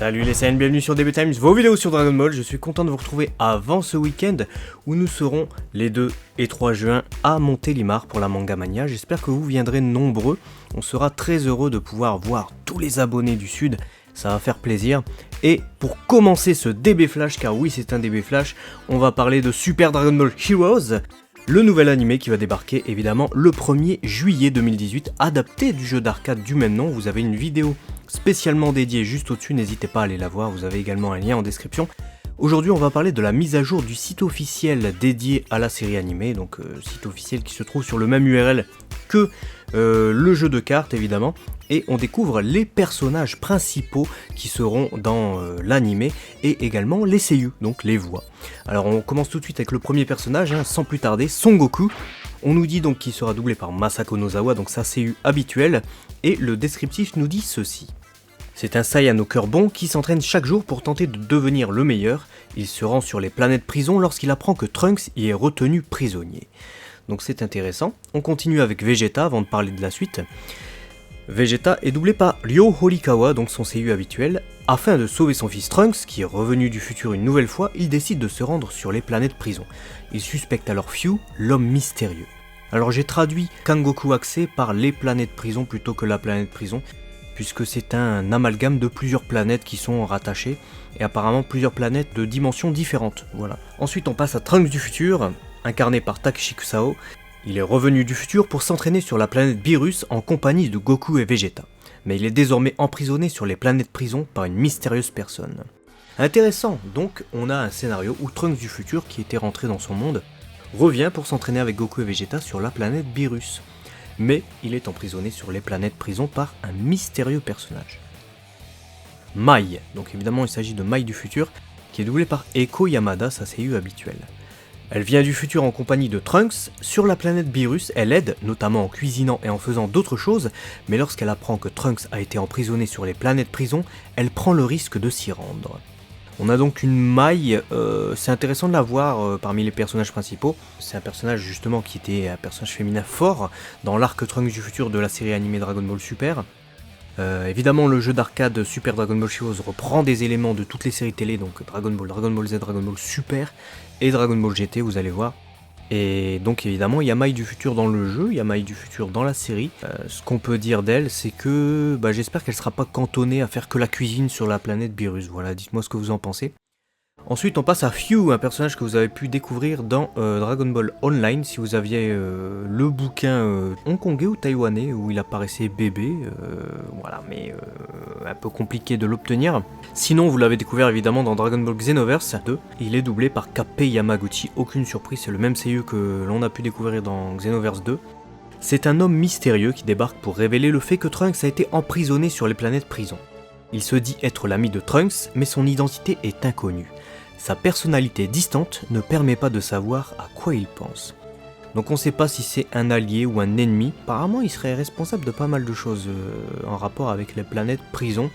Salut les Saiyans, bienvenue sur DB Times, vos vidéos sur Dragon Ball. Je suis content de vous retrouver avant ce week-end où nous serons les 2 et 3 juin à Montélimar pour la Manga Mania. J'espère que vous viendrez nombreux. On sera très heureux de pouvoir voir tous les abonnés du Sud. Ça va faire plaisir. Et pour commencer ce DB Flash, car oui c'est un DB Flash, on va parler de Super Dragon Ball Heroes, le nouvel animé qui va débarquer évidemment le 1er juillet 2018, adapté du jeu d'arcade du même nom. Vous avez une vidéo spécialement dédiée juste au-dessus, n'hésitez pas à aller la voir, vous avez également un lien en description. Aujourd'hui on va parler de la mise à jour du site officiel dédié à la série animée, donc site officiel qui se trouve sur le même URL que le jeu de cartes évidemment, et on découvre les personnages principaux qui seront dans l'animé et également les seiyuu, donc les voix. Alors on commence tout de suite avec le premier personnage, sans plus tarder, Son Goku. On nous dit donc qu'il sera doublé par Masako Nozawa, donc sa seiyuu habituelle, et le descriptif nous dit ceci. C'est un Saiyan au cœur bon qui s'entraîne chaque jour pour tenter de devenir le meilleur. Il se rend sur les planètes prison lorsqu'il apprend que Trunks y est retenu prisonnier. Donc c'est intéressant. On continue avec Vegeta avant de parler de la suite. Vegeta est doublé par Ryo Horikawa, donc son seiyuu habituel. Afin de sauver son fils Trunks, qui est revenu du futur une nouvelle fois, il décide de se rendre sur les planètes prison. Il suspecte alors Fyu, l'homme mystérieux. Alors j'ai traduit Kangoku Accès par les planètes prison plutôt que la planète prison, puisque c'est un amalgame de plusieurs planètes qui sont rattachées, et apparemment plusieurs planètes de dimensions différentes, voilà. Ensuite on passe à Trunks du futur, incarné par Takeshi Kusao. Il est revenu du futur pour s'entraîner sur la planète Beerus en compagnie de Goku et Vegeta, mais il est désormais emprisonné sur les planètes prison par une mystérieuse personne. Intéressant, donc on a un scénario où Trunks du futur, qui était rentré dans son monde, revient pour s'entraîner avec Goku et Vegeta sur la planète Beerus. Mais il est emprisonné sur les planètes prison par un mystérieux personnage. Mai, donc évidemment il s'agit de Mai du futur, qui est doublé par Eiko Yamada, sa seiyuu habituelle. Elle vient du futur en compagnie de Trunks. Sur la planète Beerus, elle aide, notamment en cuisinant et en faisant d'autres choses, mais lorsqu'elle apprend que Trunks a été emprisonné sur les planètes prison, elle prend le risque de s'y rendre. On a donc une Mai, c'est intéressant de la voir parmi les personnages principaux. C'est un personnage justement qui était un personnage féminin fort dans l'arc Trunks du futur de la série animée Dragon Ball Super. Évidemment le jeu d'arcade Super Dragon Ball Heroes reprend des éléments de toutes les séries télé, donc Dragon Ball Z, Dragon Ball Super et Dragon Ball GT, vous allez voir. Et donc évidemment il y a Mai du futur dans le jeu, il y a Mai du futur dans la série. Ce qu'on peut dire d'elle, c'est que j'espère qu'elle sera pas cantonnée à faire que la cuisine sur la planète Beerus. Voilà, dites-moi ce que vous en pensez. Ensuite on passe à Fyu, un personnage que vous avez pu découvrir dans Dragon Ball Online, si vous aviez le bouquin hongkongais ou taïwanais où il apparaissait bébé, voilà, mais un peu compliqué de l'obtenir. Sinon vous l'avez découvert évidemment dans Dragon Ball Xenoverse 2, il est doublé par Kappei Yamaguchi, aucune surprise, c'est le même seiyuu que l'on a pu découvrir dans Xenoverse 2. C'est un homme mystérieux qui débarque pour révéler le fait que Trunks a été emprisonné sur les planètes prison. Il se dit être l'ami de Trunks, mais son identité est inconnue. Sa personnalité distante ne permet pas de savoir à quoi il pense. Donc on ne sait pas si c'est un allié ou un ennemi. Apparemment il serait responsable de pas mal de choses en rapport avec les planètes prison.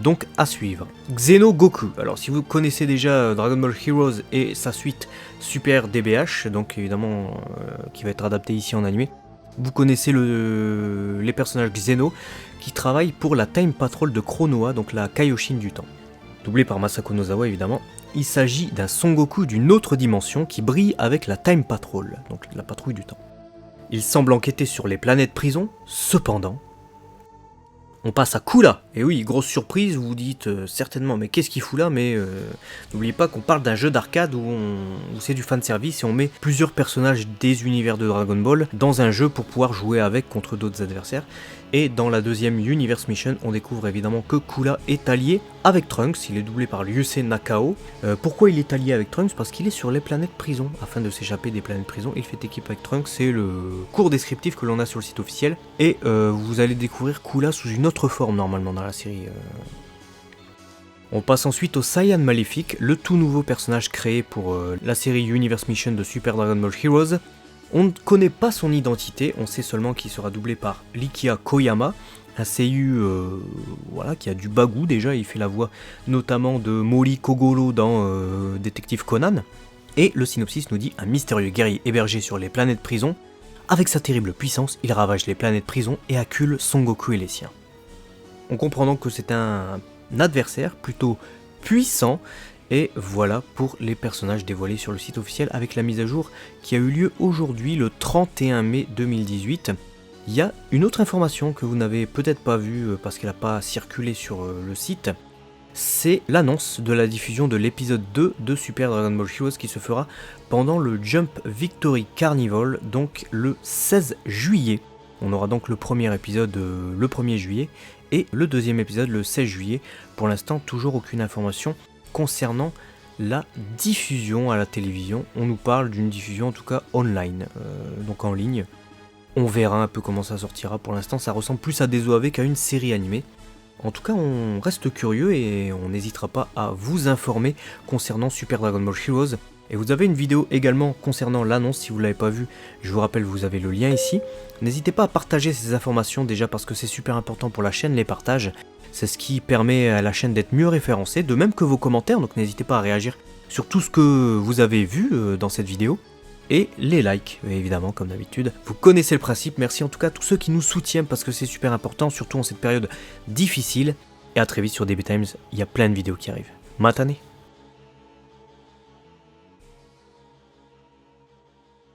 Donc à suivre. Xeno Goku. Alors si vous connaissez déjà Dragon Ball Heroes et sa suite Super DBH, donc évidemment qui va être adapté ici en animé, vous connaissez les personnages Xeno qui travaillent pour la Time Patrol de Chronoa, donc la Kaioshin du temps. Doublé par Masako Nozawa évidemment. Il s'agit d'un Son Goku d'une autre dimension qui brille avec la Time Patrol, donc la patrouille du temps. Il semble enquêter sur les planètes prison, cependant... On passe à Coola, et oui, grosse surprise, vous vous dites certainement, mais qu'est-ce qu'il fout là, mais n'oubliez pas qu'on parle d'un jeu d'arcade où c'est du fanservice et on met plusieurs personnages des univers de Dragon Ball dans un jeu pour pouvoir jouer avec contre d'autres adversaires. Et dans la deuxième Universe Mission, on découvre évidemment que Coola est allié avec Trunks, il est doublé par Ryusei Nakao. Pourquoi il est allié avec Trunks? Parce qu'il est sur les planètes prison. Afin de s'échapper des planètes prison, il fait équipe avec Trunks, c'est le court descriptif que l'on a sur le site officiel. Et vous allez découvrir Coola sous une autre forme normalement dans la série. On passe ensuite au Saiyan Maléfique, le tout nouveau personnage créé pour la série Universe Mission de Super Dragon Ball Heroes. On ne connaît pas son identité, on sait seulement qu'il sera doublé par Likia Koyama, un seiyuu voilà, qui a du bagou déjà, il fait la voix notamment de Mori Kogoro dans Détective Conan. Et le synopsis nous dit un mystérieux guerrier hébergé sur les planètes prison. Avec sa terrible puissance, il ravage les planètes prison et accule Son Goku et les siens. On comprend donc que c'est un adversaire plutôt puissant. Et voilà pour les personnages dévoilés sur le site officiel avec la mise à jour qui a eu lieu aujourd'hui le 31 mai 2018. Il y a une autre information que vous n'avez peut-être pas vue parce qu'elle n'a pas circulé sur le site. C'est l'annonce de la diffusion de l'épisode 2 de Super Dragon Ball Heroes qui se fera pendant le Jump Victory Carnival, donc le 16 juillet. On aura donc le premier épisode le 1er juillet et le deuxième épisode le 16 juillet. Pour l'instant, toujours aucune information concernant la diffusion à la télévision. On nous parle d'une diffusion en tout cas online, donc en ligne. On verra un peu comment ça sortira. Pour l'instant, ça ressemble plus à des OAV qu'à une série animée. En tout cas, on reste curieux et on n'hésitera pas à vous informer concernant Super Dragon Ball Heroes. Et vous avez une vidéo également concernant l'annonce, si vous ne l'avez pas vue, je vous rappelle, vous avez le lien ici. N'hésitez pas à partager ces informations déjà parce que c'est super important pour la chaîne, les partages. C'est ce qui permet à la chaîne d'être mieux référencée, de même que vos commentaires, donc n'hésitez pas à réagir sur tout ce que vous avez vu dans cette vidéo. Et les likes, évidemment, comme d'habitude. Vous connaissez le principe, merci en tout cas à tous ceux qui nous soutiennent parce que c'est super important, surtout en cette période difficile. Et à très vite sur DB Times, il y a plein de vidéos qui arrivent. Matane!